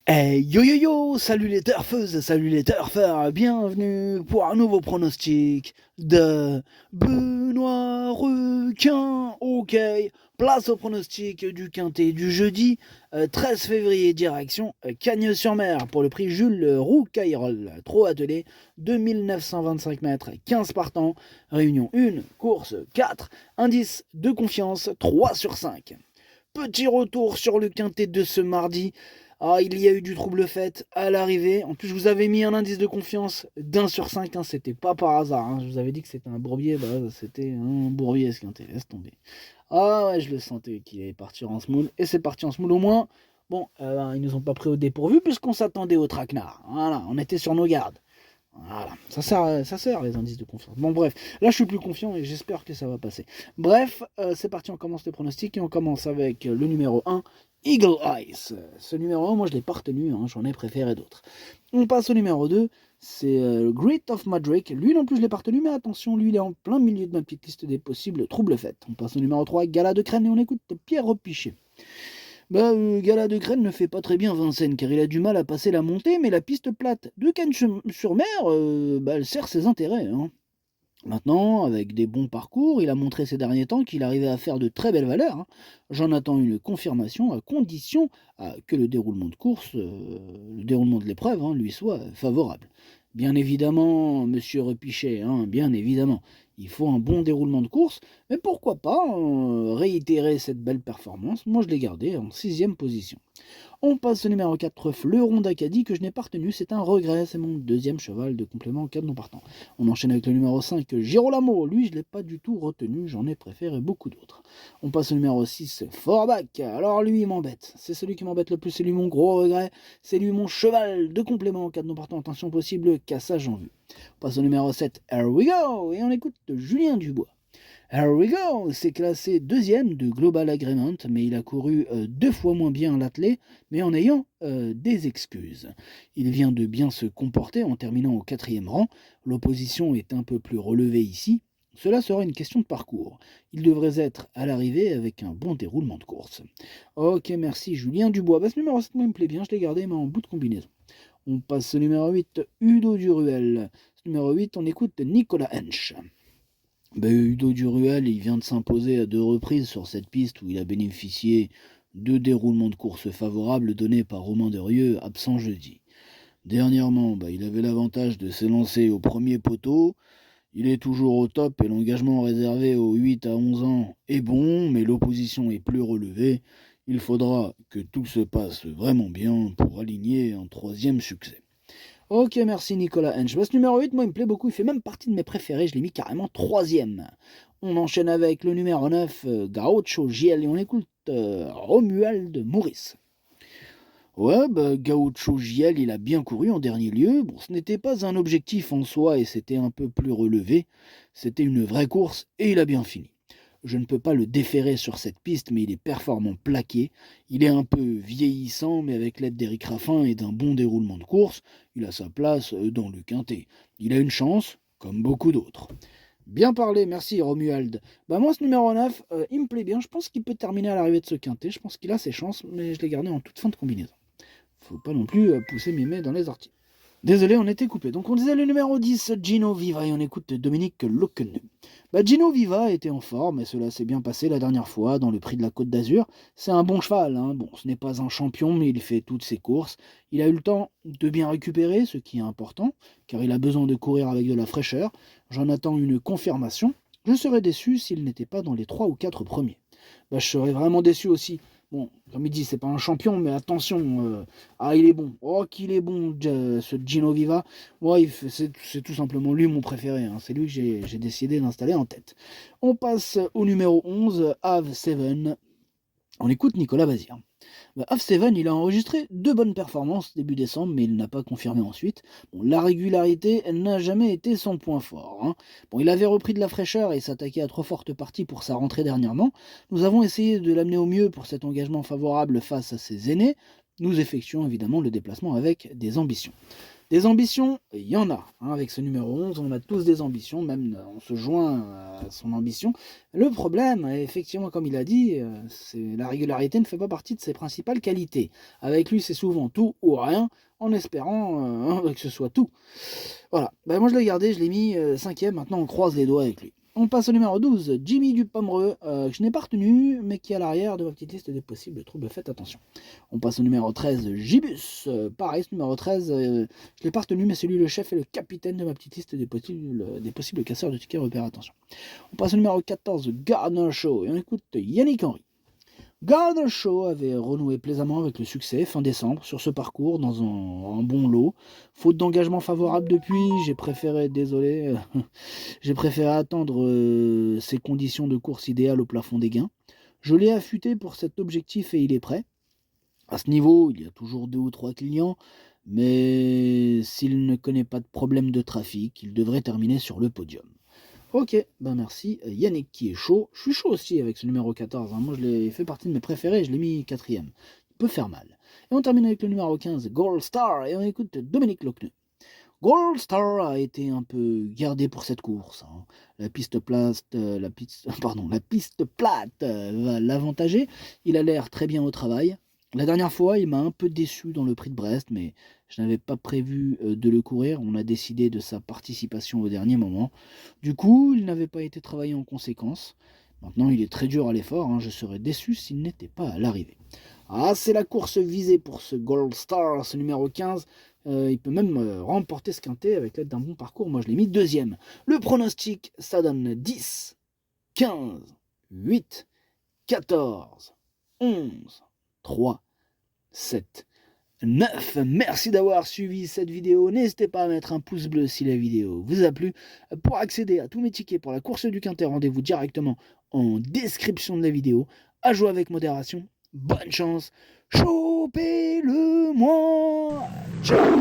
Hey yo yo yo, salut les turfeuses, salut les turfeurs, bienvenue pour un nouveau pronostic de Benoît Requin. Ok, place au pronostic du quintet du jeudi 13 février, direction Cagnes-sur-Mer pour le prix Jules Roucayrol. Trop attelé, 2925 mètres, 15 partants, réunion 1, course 4, indice de confiance 3 sur 5. Petit retour sur le quintet de ce mardi. Ah, il y a eu du trouble fait à l'arrivée. En plus, je vous avais mis un indice de confiance d'1 sur 5. Hein, c'était pas par hasard. Hein. Je vous avais dit que c'était un bourbier. Bah, c'était un bourbier ce quintet. Laisse tomber. Ah ouais, je le sentais qu'il allait partir en smoule. Et c'est parti en smoule au moins. Bon, ils nous ont pas pris au dépourvu puisqu'on s'attendait au traquenard. Voilà, on était sur nos gardes. Voilà, ça sert les indices de confiance. Bon bref, là je suis plus confiant et j'espère que ça va passer. Bref, c'est parti, on commence les pronostics et on commence avec le numéro 1, Eagle Eyes. Ce numéro 1, moi je l'ai pas retenu, hein, j'en ai préféré d'autres. On passe au numéro 2, c'est Great of Madrick. Lui non plus je l'ai pas retenu, mais attention, lui il est en plein milieu de ma petite liste des possibles troubles faits. On passe au numéro 3, Gala de Crène et on écoute Pierre Repiché. Gala de Crène ne fait pas très bien Vincennes car il a du mal à passer la montée, mais la piste plate de Cannes-sur-Mer, elle sert ses intérêts. Hein. Maintenant, avec des bons parcours, il a montré ces derniers temps qu'il arrivait à faire de très belles valeurs. Hein. J'en attends une confirmation à condition que le déroulement de course, le déroulement de l'épreuve, hein, lui soit favorable. Bien évidemment, monsieur Repichet, hein, bien évidemment, il faut un bon déroulement de course, mais pourquoi pas réitérer cette belle performance. Moi, je l'ai gardé en 6e position. On passe au numéro 4, Fleuron d'Acadie, que je n'ai pas retenu, c'est un regret, c'est mon deuxième cheval de complément 4 non partant. On enchaîne avec le numéro 5, Girolamo, lui je ne l'ai pas du tout retenu, j'en ai préféré beaucoup d'autres. On passe au numéro 6, Forbach, alors lui il m'embête, c'est celui qui m'embête le plus, c'est lui mon gros regret, c'est lui mon cheval de complément 4 non partant, attention possible, cassage en vue. On passe au numéro 7, Here We Go, et on écoute Julien Dubois. Here we go, c'est classé deuxième de Global Agreement, mais il a couru 2 fois moins bien l'athlé, mais en ayant des excuses. Il vient de bien se comporter en terminant au 4e rang. L'opposition est un peu plus relevée ici. Cela sera une question de parcours. Il devrait être à l'arrivée avec un bon déroulement de course. Ok, merci Julien Dubois. Ce numéro 7 moi, il me plaît bien, je l'ai gardé mais en bout de combinaison. On passe au numéro 8, Udo Duruel. Ce numéro 8, on écoute Nicolas Hensch. Udo Duruel, il vient de s'imposer à 2 reprises sur cette piste où il a bénéficié de déroulements de course favorables donnés par Romain Derieux, absent jeudi. Dernièrement, il avait l'avantage de s'élancer au premier poteau. Il est toujours au top et l'engagement réservé aux 8 à 11 ans est bon, mais l'opposition est plus relevée. Il faudra que tout se passe vraiment bien pour aligner un 3e succès. Ok, merci Nicolas Hench. Ce numéro 8, moi, il me plaît beaucoup. Il fait même partie de mes préférés. Je l'ai mis carrément 3e. On enchaîne avec le numéro 9, Gaucho JL. Et on écoute Romuald Maurice. Ouais, Gaucho JL, il a bien couru en dernier lieu. Bon, ce n'était pas un objectif en soi et c'était un peu plus relevé. C'était une vraie course et il a bien fini. Je ne peux pas le déférer sur cette piste, mais il est performant plaqué. Il est un peu vieillissant, mais avec l'aide d'Éric Raffin et d'un bon déroulement de course, il a sa place dans le quintet. Il a une chance, comme beaucoup d'autres. Bien parlé, merci Romuald. Moi, ce numéro 9, il me plaît bien. Je pense qu'il peut terminer à l'arrivée de ce quintet. Je pense qu'il a ses chances, mais je l'ai gardé en toute fin de combinaison. Faut pas non plus pousser mes mains dans les orties. Désolé, on était coupé. Donc on disait le numéro 10, Gino Viva, et on écoute Dominique Loken. Gino Viva était en forme, et cela s'est bien passé la dernière fois dans le prix de la Côte d'Azur. C'est un bon cheval, hein. Bon, ce n'est pas un champion, mais il fait toutes ses courses. Il a eu le temps de bien récupérer, ce qui est important, car il a besoin de courir avec de la fraîcheur. J'en attends une confirmation. Je serais déçu s'il n'était pas dans les 3 ou 4 premiers. Je serais vraiment déçu aussi. Bon, comme il dit, c'est pas un champion, mais attention, il est bon. Oh, qu'il est bon, ce Gino Viva. Ouais, c'est tout simplement lui mon préféré. Hein. C'est lui que j'ai décidé d'installer en tête. On passe au numéro 11, Ave Seven. On écoute Nicolas Bazir. Half7, il a enregistré 2 bonnes performances début décembre, mais il n'a pas confirmé ensuite. Bon, la régularité, elle n'a jamais été son point fort. Hein. Bon, il avait repris de la fraîcheur et s'attaquait à 3 fortes parties pour sa rentrée dernièrement. Nous avons essayé de l'amener au mieux pour cet engagement favorable face à ses aînés. Nous effectuons évidemment le déplacement avec des ambitions. Des ambitions, il y en a. Hein, avec ce numéro 11, on a tous des ambitions, même on se joint à son ambition. Le problème, effectivement, comme il a dit, c'est la régularité ne fait pas partie de ses principales qualités. Avec lui, c'est souvent tout ou rien, en espérant que ce soit tout. Voilà, ben, moi je l'ai gardé, je l'ai mis 5e, maintenant on croise les doigts avec lui. On passe au numéro 12, Jimmy Dupomereux, que je n'ai pas retenu, mais qui est à l'arrière de ma petite liste des possibles troubles, faites attention. On passe au numéro 13, Gibus, pareil, ce numéro 13, je ne l'ai pas retenu, mais c'est lui le chef et le capitaine de ma petite liste des possibles casseurs de tickets, repère, attention. On passe au numéro 14, Gardner Show, et on écoute Yannick Henry. Gardner Show avait renoué plaisamment avec le succès fin décembre sur ce parcours dans un bon lot. Faute d'engagement favorable depuis, j'ai préféré, désolé, j'ai préféré attendre ces conditions de course idéales au plafond des gains. Je l'ai affûté pour cet objectif et il est prêt. À ce niveau, il y a toujours 2 ou 3 clients, mais s'il ne connaît pas de problème de trafic, il devrait terminer sur le podium. Ok, ben merci. Yannick qui est chaud. Je suis chaud aussi avec ce numéro 14. Hein. Moi, je l'ai fait partie de mes préférés. Je l'ai mis 4e. Il peut faire mal. Et on termine avec le numéro 15, Gold Star. Et on écoute Dominique Lochneux. Gold Star a été un peu gardé pour cette course. Hein. La piste plate va l'avantager. Il a l'air très bien au travail. La dernière fois, il m'a un peu déçu dans le prix de Brest, mais je n'avais pas prévu de le courir. On a décidé de sa participation au dernier moment. Du coup, il n'avait pas été travaillé en conséquence. Maintenant, il est très dur à l'effort. Hein. Je serais déçu s'il n'était pas à l'arrivée. Ah, c'est la course visée pour ce Gold Star, ce numéro 15. Il peut même remporter ce quintet avec l'aide d'un bon parcours. Moi, je l'ai mis 2e. Le pronostic, ça donne 10, 15, 8, 14, 11, 3, 7, 9. Merci d'avoir suivi cette vidéo. N'hésitez pas à mettre un pouce bleu si la vidéo vous a plu. Pour accéder à tous mes tickets pour la course du quintet, rendez-vous directement en description de la vidéo. À jouer avec modération. Bonne chance. Chopez-le-moi. Ciao.